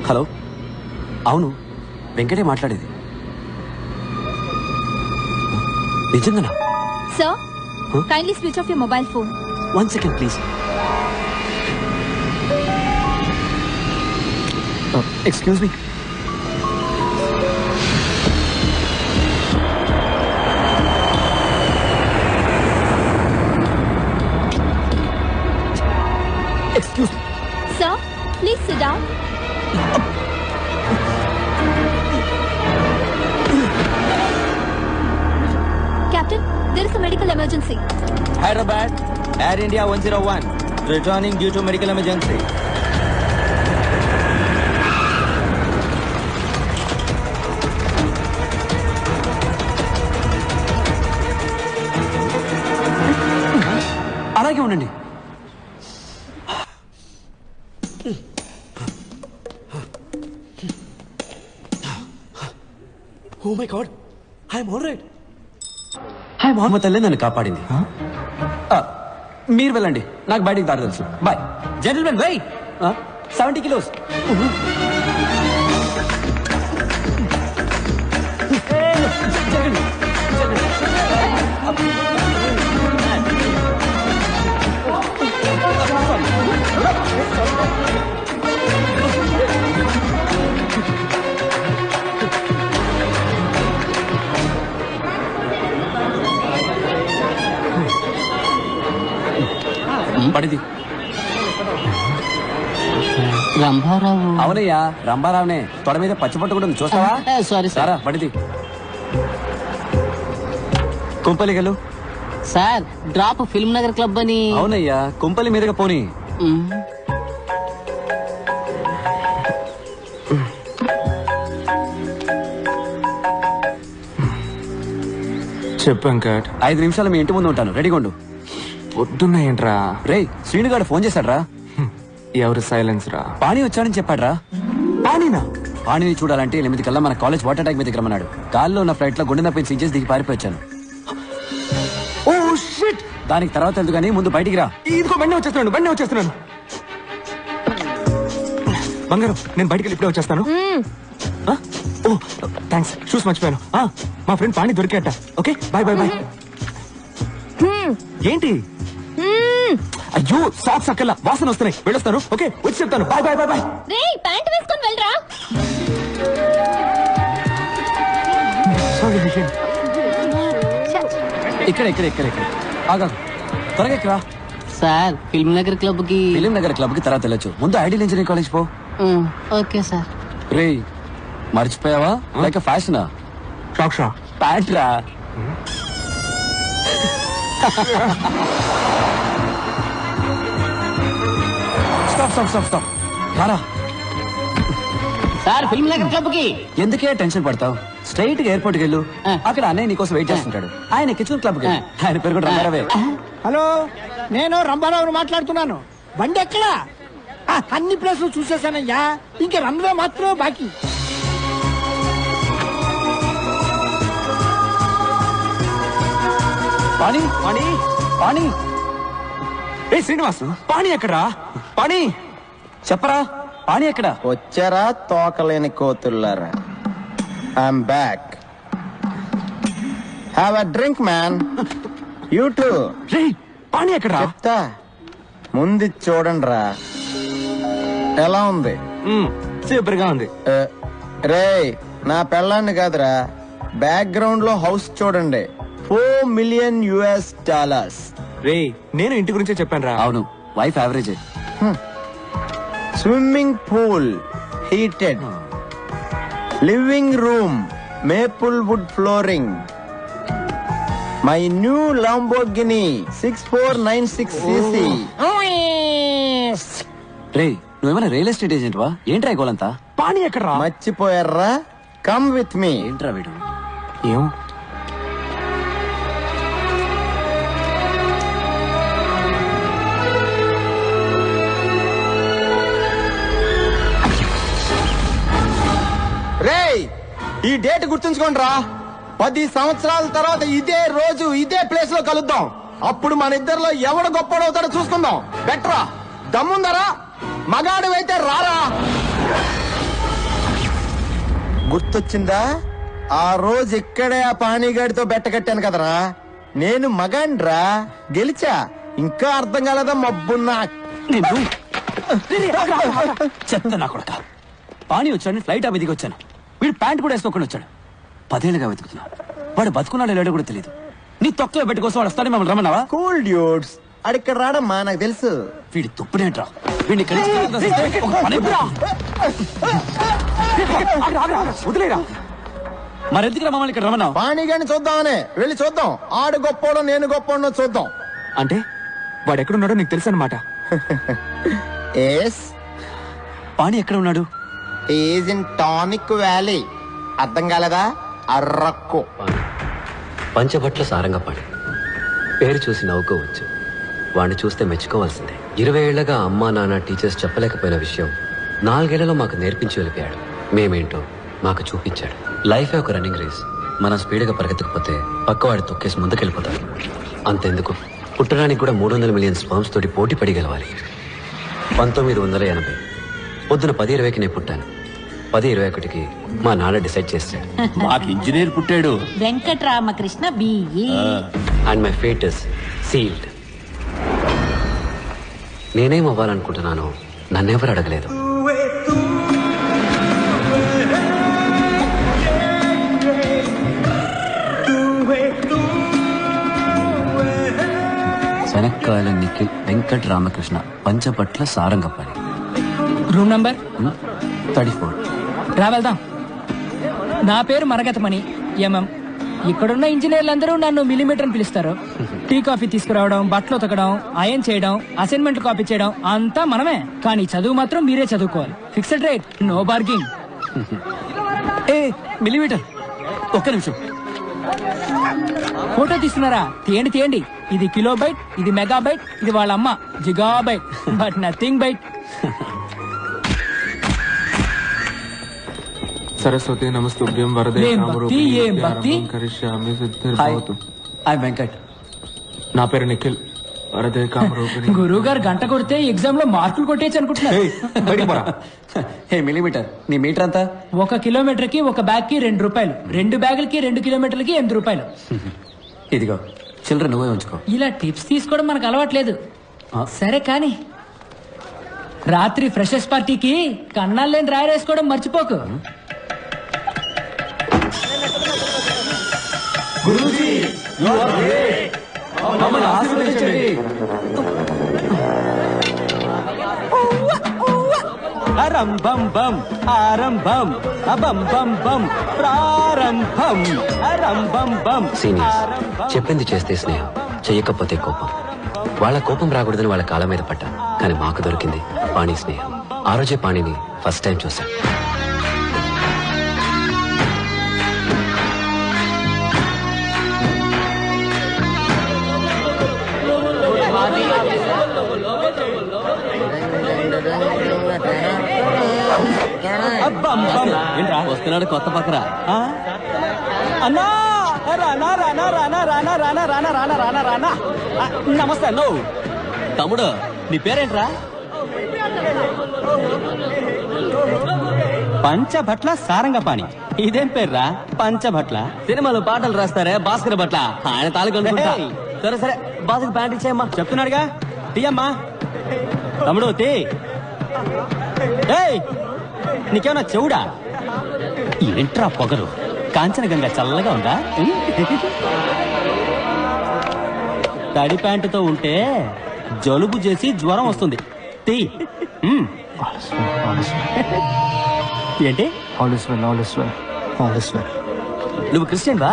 Hello, అవును వెంకటే మాట్లాడేది. నిజంగానా? Sir, kindly switch off your mobile phone. 1 second please. Excuse me. Excuse me. Sir, please sit down. Captain, there is a medical emergency. Hyderabad, Air India 101, returning due to medical emergency. అలాగే ఉండండి. Oh my God, I'm all right. మా తల్లి నన్ను కాపాడింది. మీరు వెళ్ళండి, నాకు బయటికి దారి తెలుసు. Bye gentlemen. By 70 kilos. పడిది. రంభారావు. అవునయ్యా, రంభారావునే. తొడ మీద పచ్చిపట్టు కూడా ఉంది, చూస్తావా? సారీ సారా పడిది. కుంపలిగలు. Sir, drop film Nagar club అని. అవునయ్యా, కుంపలి మీదుగా పోనీ. చెప్పు వెంకట్. 5 నిమిషాలు మీ ఇంటి ముందు ఉంటాను, రెడీగా ఉండు. పొద్దున్నాయంట్రా. రే, శ్రీనుగాడు ఫోన్ చేశాడ్రా. ఎవరు సైలెన్స్ రా? పాణి వచ్చాడని చెప్పాడ్రా. పానీనా? పాణిని చూడాలంటే 8 కల్లా మన కాలేజ్ వాటర్ ట్యాంక్ మీద రమ్మన్నాడు. గాల్లో ఉన్న ఫ్లైట్ లో గుండె నొప్పి సీజెస్ దిగి పారిపోయాను. Oh shit. దానికి తర్వాత ఎందుకు కానీ ముందు బయటికి రా. ఇదిగో బండి వచ్చేస్తున్నాను. బంగారం, నేను బయటికి ఇప్పుడే వచ్చేస్తాను. ఓ థ్యాంక్స్, షూస్ మర్చిపోయాను. మా ఫ్రెండ్ పాణి దొరికాట. Okay, bye bye bye. ఏంటి? అయ్యో, సాక్స్ అక్కల్లా వాసన వస్తున్నాయి, వెళ్ళొస్తాను. ఓకే, వచ్చి చెప్తాను. Bye bye bye bye. రేయ్, ప్యాంట్ వేసుకొని వెళ్ళరా. ఇక్కడ ఆగా, త్వరగా ఇక్కడ. సార్, ఫిల్మ్ నగర్ క్లబ్ కి. ఫిలిం నగర్ క్లబ్ కి తర్వాత వెళ్ళొచ్చు. ముందు ఐడియల్ ఇంజనీరింగ్ కాలేజ్ పో. Okay sir. రే, మర్చిపోయావా? లైక్ ఫ్యాషనా? షా ప్యాంట్ రా. స్టాప్ రారా. సార్, ఫిల్మ్ నగర్ క్లబ్ కి. ఎందుకే టెన్షన్ పడతావు? స్ట్రైట్ గా ఎయిర్పోర్ట్ కి వెళ్ళు. అక్కడ అన్నయ్య నీకోసం వెయిట్ చేస్తుంటాడు. ఆయన కిచెన్ క్లబ్ కి. ఆయన పేరు కూడా రంగారావే. హలో, నేను రంభారావుని మాట్లాడుతున్నాను. బండి ఎక్కడా? అన్ని ప్లేసులు చూసేసానయ్యా, ఇంక రన్వే మాత్రమే బాకీ. పాణి. ఏ శ్రీనివాస్, పాణి ఎక్కడా? పాణి చెప్పరా, పాణి ఎక్కడ? వచ్చారా తోకలేని కోతుల్లారా? I'm back. Have a drink man. You too. రే, పాణి ఎక్కడా? చెప్తా, ముందు చూడండి రా. ఎలా ఉంది? సూపర్ గా ఉంది. రే, నా పెళ్ళాన్ని కాదురా, బ్యాక్గ్రౌండ్ లో హౌస్ చూడండి. $4 million. రే, నేను ఇంటి గురించే చెప్పాను రా. అవును, wife average. Swimming pool heated, living room maple wood flooring, my new Lamborghini 6496cc. రే, నువ్వేమైనా రియల్ ఎస్టేట్ ఏజెంట్ వా? ఏంట్రా ఈ గోలంతా? పాణి ఎక్కడా? మర్చిపోయారా? Come with me. ఏంట్రా వీడు? ఏం? రేయ్, ఈ డేట్ గుర్తుంచుకోండి రా. 10 సంవత్సరాల తర్వాత ఇదే రోజు ఇదే ప్లేస్ లో కలుద్దాం. అప్పుడు మన ఇద్దరిలో ఎవడు గొప్పడవుతాడో చూసుకుందాం. బెటరా? దమ్ముందరా? మగాడు అయితే రారా. గుర్తొచ్చిందా? ఆ రోజు ఇక్కడే ఆ పానీగాడితో బెట్ట కట్టాను కదరా. నేను మగాండ్రా, గెలిచా. ఇంకా అర్థం కాలేదా మబ్బున్నా? నేను చెప్తా నా కొడక. పానీ వచ్చాడు, ఫ్లైట్ దిగి వచ్చాను. వీడు ప్యాంట్ కూడా వేసుకోకుండా వచ్చాడు. 10 ఏళ్ళుగా వెతుకుతున్నా. వాడు బతుకున్నాడు లేడో కూడా తెలియదు. నీ తొక్కలో బెట్ట కోసం వాడు వస్తాడని మమ్మల్ని రమ్మన్నావా? కూల్ డ్యూడ్స్, అడిక్కడ రాడమ్మా, నాకు తెలుసు. వీడి తుప్పుడేంట్రా? వీడిని వదిలేరా. మరెందుకు మమ్మల్ని ఇక్కడ రమ్మన్నావు? పానీగాడిని చూద్దామనే వెళ్ళి చూద్దాం. ఆడు గొప్పోడో నేను గొప్పోడో చూద్దాం. అంటే వాడు ఎక్కడున్నాడో నీకు తెలుసు అనమాట. ఎస్, పాణి ఎక్కడ ఉన్నాడు? Is in tonic valley. అర్థం కాలేదా? అర్రక్కు. పంచభట్ల సారంగపాణి పేరు చూసి నవ్వుకోవచ్చు, వాడిని చూస్తే మెచ్చుకోవాల్సిందే. 20 ఏళ్లగా అమ్మా నాన్న టీచర్స్ చెప్పలేకపోయిన విషయం 4 ఏళ్లలో మాకు నేర్పించి వెళ్ళిపోయాడు. మేమేంటో మాకు చూపించాడు. లైఫే ఒక రన్నింగ్ రేస్. మనం స్పీడ్గా పరిగెత్తకపోతే పక్కవాడి తొక్కేసి ముందుకెళ్ళిపోతాడు. అంతెందుకు, పుట్టడానికి కూడా 300 మిలియన్ స్పర్మ్స్ తోటి పోటీ పడి గెలవాలి. 1980 పొద్దున 10:20కి నేను పుట్టాను. 10:21కి మా నాన్న డిసైడ్ చేశాడు. మాకు ఇంజనీర్ పుట్టాడు. Venkataramakrishna BE. And my fate is sealed. నేనేం అవ్వాలనుకుంటున్నానో నన్నెవరు అడగలేదు. శనక్కాయల నిఖిల్, వెంకట్ రామకృష్ణ, పంచపట్ల సారంగపాణి. Room number 34. రా వెళ్దాం. నా పేరు మరగతమణి, ఎంఎం. ఇక్కడున్న ఇంజనీర్లందరూ నన్ను మిలీమీటర్ అని పిలుస్తారు. టీ కాఫీ తీసుకురావడం, బట్టలు ఉతకడం, అయన్ చేయడం, అసైన్మెంట్ కాపీ చేయడం అంతా మనమే. కానీ చదువు మాత్రం మీరే చదువుకోవాలి. Fixed rate, no bargaining. A millimetre, ఒక్క నిమిషం. ఫోటో తీస్తున్నారా? తీయండి తీయండి. ఇది కిలోబైట్, ఇది మెగాబైట్, ఇది వాళ్ళ అమ్మ gigabyte, but nothing byte. Saraswati నమస్తుభ్యం వరదే ఏం భక్తి, ఏం భక్తి. కరిష్యామి హాయ్, సిద్ధిర్భవతు. ఐ వెంకట్. నా పేరు నిఖిల్. వరదే కామరూపిణి. గురువు గారు గంట కొడితే ఎగ్జామ్ లో మార్కులు కొట్టేయచ్చు అనుకుంటున్నారు. బయటికి పోరా. హే మిలీమీటర్, నీ మీటర్ అంతా? 1 కిలోమీటర్ కి 1 బ్యాగ్ కి 2 రూపాయలు, 2 బ్యాగులకి 2 కిలోమీటర్లకి 8 రూపాయలు. ఇదిగో చిల్లర నువ్వే ఉంచుకో. ఇలా టిప్స్ తీసుకోవడం మనకు అలవాట్లేదు. సరే కానీ రాత్రి ఫ్రెషర్స్ పార్టీకి కన్నాలేని రాయరేసుకోవడం మర్చిపోకు. ఆరంభం బం, ఆరంభం అబం బం బం, ప్రారంభం ఆరంభం బం. సీనియర్స్, చెప్పింది చేస్తే స్నేహం, చెయ్యకపోతే కోపం. వాళ్ళ కోపం రాకూడదని వాళ్ళ కాళ్ళ మీద పడ్డా, కానీ మాకు దొరికింది పాణి స్నేహం. ఆ రోజే పాణిని ఫస్ట్ టైం చూశాను. ఏంట్రా వస్తున్నాడు కొత్త పక్కరా? అన్నా రానా రానా రానా రానా రానా రానా రానా రానా రానా. నమస్తే అన్నో. తమ్ముడు నీ పేరేంట్రా? పంచభట్ల సారంగపాణి. ఇదేం పేర్రా పంచభట్ల? సినిమాలో పాటలు రాస్తారే భాస్కర్ భట్ల, ఆయన తాలూకు అనుకుంటా. సరే సరే, బాసుకి ప్యాంట్ ఇచ్చేయమ్మా. చెప్తున్నాడుగా, తీయమ్మా. తమ్ముడు తీ. నీకేమన్నా చెవుడా? ఏంట్రా పొగరు? కాంచనగంగా చల్లగా ఉందా? తడి ప్యాంటుతో ఉంటే జలుబు చేసి జ్వరం వస్తుంది. తీ. ఏంటి నువ్వు క్రిస్టియన్ బా?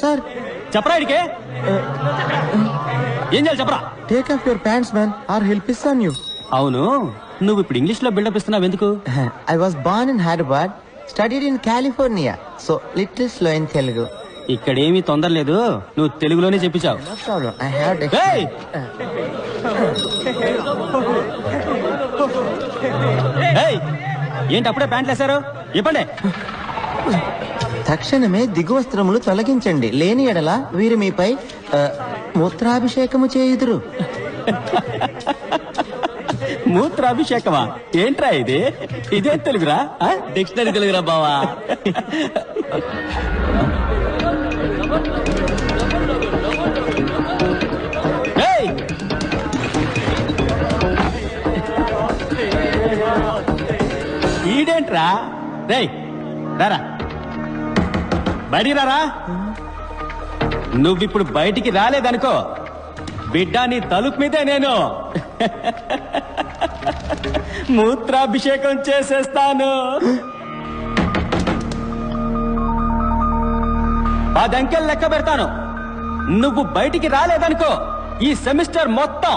సార్ చెప్పరా ఇడికే? ఏం చేయాలి చెప్పరా? Take off your pants man, or help is on you. అవును, నువ్వు ఇప్పుడు ఇంగ్లీష్ లో బిల్డప్ ఇస్తున్నావు ఎందుకు? I was born in Hyderabad, studied in California, so little slow in Telugu. ఇక్కడేమీ తొందర లేదు, నువ్వు తెలుగులోనే చెప్పించావు. No problem, I have Hey! ఏంటి అప్పుడే ప్యాంట్లు వేశారు? ఇవ్వండి. తక్షణమే దిగువస్త్రములు తొలగించండి, లేని ఎడల వీరు మీపై మూత్రాభిషేకము చేయుదురు. మూత్రాభిషేకమా ఏంట్రా ఇది? ఇదే తెలుగురా? డిక్షనరీ తెలుగురా బావా. ఏయ్! ఈడేంట్రా? రేయ్ రారా, బయటికి రారా. నువ్విప్పుడు బయటికి రాలేదనుకో, బిడ్డ నీ తలుపు మీదే నేను మూత్రాభిషేకం చేసేస్తాను. 10 అంకెలు లెక్క పెడతాను. నువ్వు బయటికి రాలేదనుకో, ఈ సెమిస్టర్ మొత్తం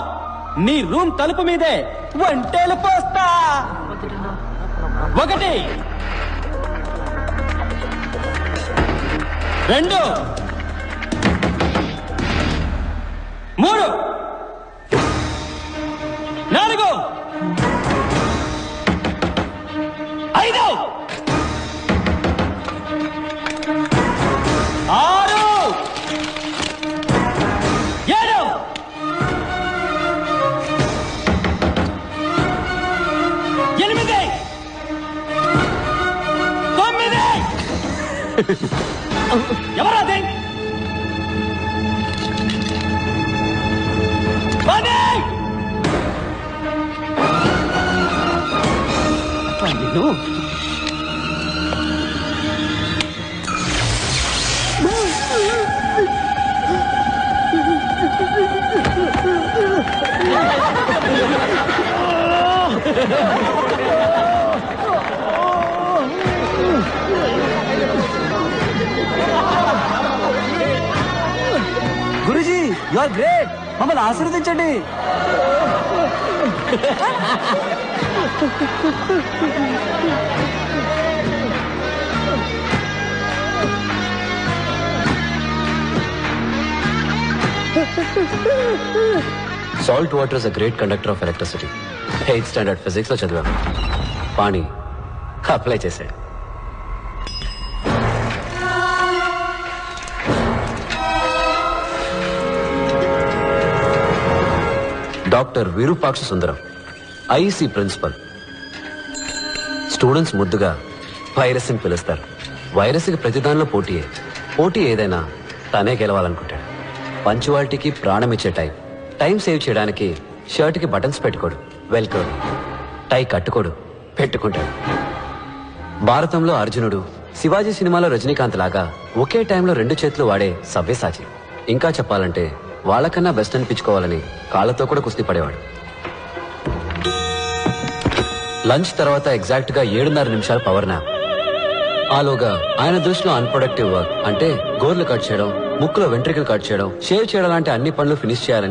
నీ రూమ్ తలుపు మీదే వంటేలు పోస్తా. 1 2 3 4 5 6 7 8 9 ఎవరాదే? 10 నిన్ను గురుజీ యు ఆర్ గ్రేట్, మమ్మల్ని ఆశీర్వదించండి. Salt water is a great conductor of electricity. 8th standard physics లో చదివాను. పాణి అప్లై చేశాడు. డాక్టర్ విరూపాక్ష సుందరం, ఐఈసీ ప్రిన్సిపల్. స్టూడెంట్స్ ముద్దుగా వైరస్ అని పిలుస్తారు. వైరస్కి ప్రతిదానిలో పోటీయే. పోటీ ఏదైనా తనే గెలవాలనుకుంటాడు. పంచువాలిటీకి ప్రాణం ఇచ్చే టైం సేవ్ చేయడానికి షర్ట్కి బటన్స్ పెట్టుకోడు, వెల్కోడు. టై కట్టుకోడు, పెట్టుకుంటాడు. భారతంలో అర్జునుడు, శివాజీ సినిమాలో రజనీకాంత్ లాగా ఒకే టైంలో 2 చేతులు వాడే సవ్యసాచి. ఇంకా చెప్పాలంటే వాళ్ళకన్నా బెస్ట్ అనిపించుకోవాలని కాళ్ళతో కూడా కుస్తీ పడేవాడు. లంచ్ తర్వాత ఎగ్జాక్ట్ గా 7:30 నిమిషాలు పవర్ నాప్. ఆలోగా ఆయన దృష్టిలో అన్ప్రొడక్టివ్ వర్క్ అంటే గోర్లు కట్ చేయడం, ముక్కులో వెంట్రికలు కట్ చేయడం, షేవ్ చేయడం లాంటి అన్ని పనులు ఫినిష్ చేయాలని